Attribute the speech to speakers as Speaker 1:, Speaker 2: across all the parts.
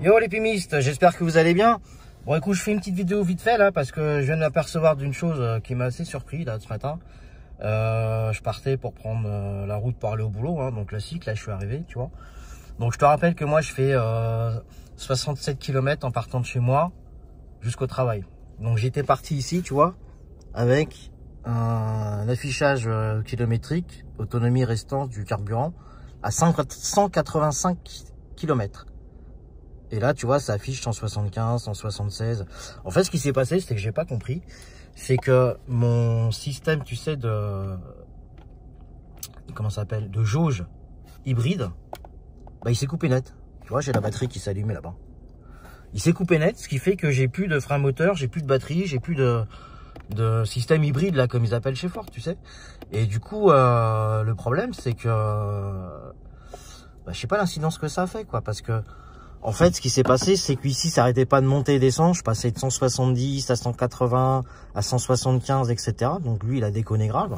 Speaker 1: Yo les pimistes, j'espère que vous allez bien. Bon écoute, je fais une petite vidéo vite fait là parce que je viens de m'apercevoir d'une chose qui m'a assez surpris là ce matin. Je partais pour prendre la route pour aller au boulot, hein, donc classique, là je suis arrivé, tu vois. Donc je te rappelle que moi je fais 67 km en partant de chez moi jusqu'au travail. Donc j'étais parti ici, tu vois, avec un affichage kilométrique, autonomie restante du carburant à 185 km. Et là, tu vois, ça affiche 175, 176. En fait, ce qui s'est passé, c'est que j'ai pas compris. C'est que mon système, tu sais, comment ça s'appelle, de jauge hybride, bah, il s'est coupé net. Tu vois, j'ai la batterie qui s'allumait là-bas. Il s'est coupé net, ce qui fait que j'ai plus de frein moteur, j'ai plus de batterie, j'ai plus de système hybride, là, comme ils appellent chez Ford, tu sais. Et du coup, le problème, c'est que, bah, je sais pas l'incidence que ça a fait, quoi, parce que, en fait, ce qui s'est passé, c'est qu'ici, ça n'arrêtait pas de monter et descendre. Je passais de 170 à 180 à 175, etc. Donc lui, il a déconné grave.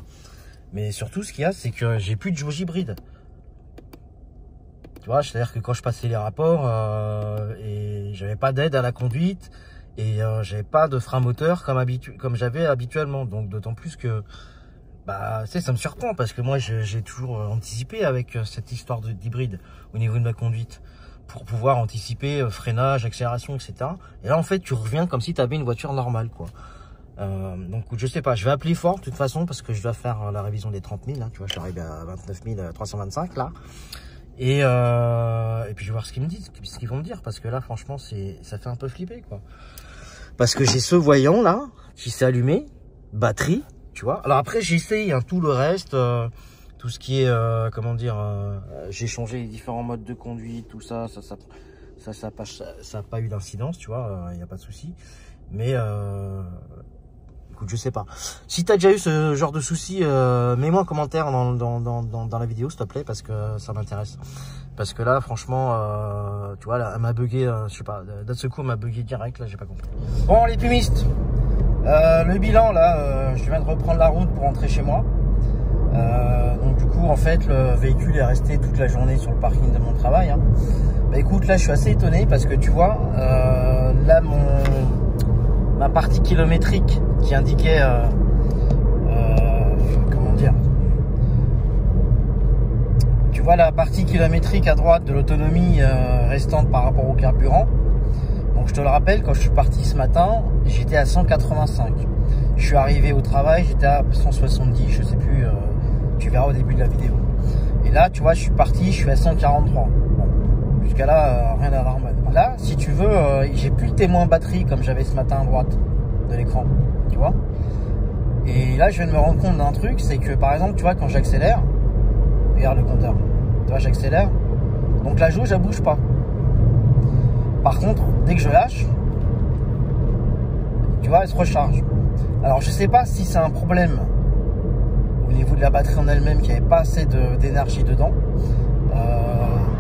Speaker 1: Mais surtout, ce qu'il y a, c'est que j'ai plus de jauge hybride. Tu vois, c'est-à-dire que quand je passais les rapports, et j'avais pas d'aide à la conduite, et j'avais pas de frein moteur comme j'avais habituellement. Donc d'autant plus que, bah, tu sais, ça me surprend parce que moi, j'ai toujours anticipé avec cette histoire d'hybride au niveau de ma conduite, pour pouvoir anticiper freinage, accélération, etc. Et là, en fait, tu reviens comme si tu avais une voiture normale, quoi. Donc, je sais pas, je vais appeler Ford de toute façon parce que je dois faire la révision des 30 000. Hein, tu vois, je suis arrivé à 29 325 là. Et puis, je vais voir ce qu'ils me disent, ce qu'ils vont me dire parce que là, franchement, ça fait un peu flipper, quoi. Parce que j'ai ce voyant là qui s'est allumé, batterie, tu vois. Alors après, j'ai essayé hein, tout le reste. Tout ce qui est, comment dire, j'ai changé les différents modes de conduite, tout ça, ça a pas eu d'incidence, tu vois, il n'y a pas de souci. Mais, écoute, je sais pas. Si tu as déjà eu ce genre de souci, mets-moi un commentaire dans la vidéo, s'il te plaît, parce que ça m'intéresse. Parce que là, franchement, tu vois, là, elle m'a bugué, je sais pas, d'un seul coup, elle m'a bugué direct, là, j'ai pas compris. Bon, les pumistes, le bilan, là, je viens de reprendre la route pour rentrer chez moi. Donc du coup en fait le véhicule est resté toute la journée sur le parking de mon travail hein. Bah écoute, là je suis assez étonné parce que tu vois là ma partie kilométrique qui indiquait comment dire, tu vois la partie kilométrique à droite de l'autonomie restante par rapport au carburant. Donc je te le rappelle, quand je suis parti ce matin j'étais à 185, je suis arrivé au travail j'étais à 170, je sais plus, tu verras au début de la vidéo. Et là, tu vois, je suis parti, je suis à 143. Bon, jusqu'à là, rien à voir. Là, si tu veux, j'ai plus le témoin batterie comme j'avais ce matin à droite de l'écran, tu vois. Et là, je viens de me rendre compte d'un truc, c'est que par exemple, tu vois, quand j'accélère, regarde le compteur, tu vois, j'accélère, donc la jauge, elle bouge pas. Par contre, dès que je lâche, tu vois, elle se recharge. Alors, je sais pas si c'est un problème au niveau de la batterie en elle-même qui avait pas assez d'énergie dedans,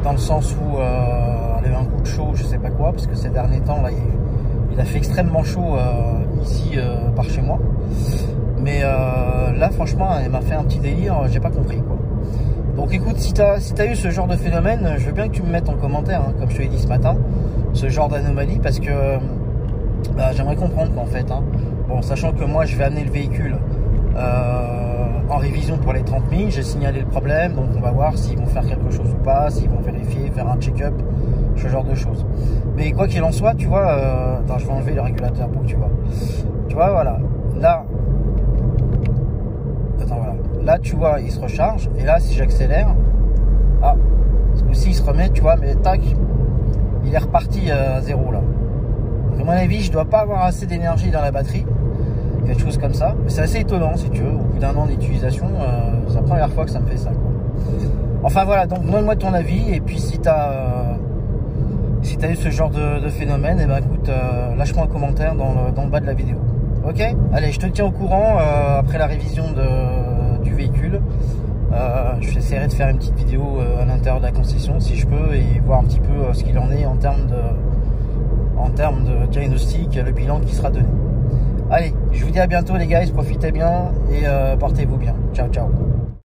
Speaker 1: dans le sens où elle avait un coup de chaud, je sais pas quoi, parce que ces derniers temps là il a fait extrêmement chaud ici par chez moi, mais là franchement elle m'a fait un petit délire, j'ai pas compris quoi. Donc écoute, si t'as eu ce genre de phénomène, je veux bien que tu me mettes en commentaire hein, comme je te l'ai dit ce matin, ce genre d'anomalie, parce que bah, j'aimerais comprendre quoi, en fait hein. Bon, sachant que moi je vais amener le véhicule en révision pour les 30 000, j'ai signalé le problème, donc on va voir s'ils vont faire quelque chose ou pas, s'ils vont vérifier, faire un check-up, ce genre de choses. Mais quoi qu'il en soit, tu vois, attends, je vais enlever le régulateur pour que tu vois. Tu vois, voilà, là, attends, voilà, là tu vois, il se recharge, et là si j'accélère, ah, ce coup-ci il se remet, tu vois, mais tac, il est reparti à zéro là. Donc à mon avis, je dois pas avoir assez d'énergie dans la batterie. Quelque chose comme ça, mais c'est assez étonnant si tu veux, au bout d'un an d'utilisation, c'est la première fois que ça me fait ça quoi. Enfin voilà, donc donne-moi ton avis, et puis si t'as eu ce genre de phénomène, et ben écoute, lâche-moi un commentaire dans le bas de la vidéo. Ok, allez, je te tiens au courant après la révision du véhicule. J'essaierai de faire une petite vidéo à l'intérieur de la concession si je peux, et voir un petit peu ce qu'il en est en termes de diagnostic, le bilan qui sera donné. Allez, je vous dis à bientôt les gars, profitez bien et portez-vous bien. Ciao, ciao.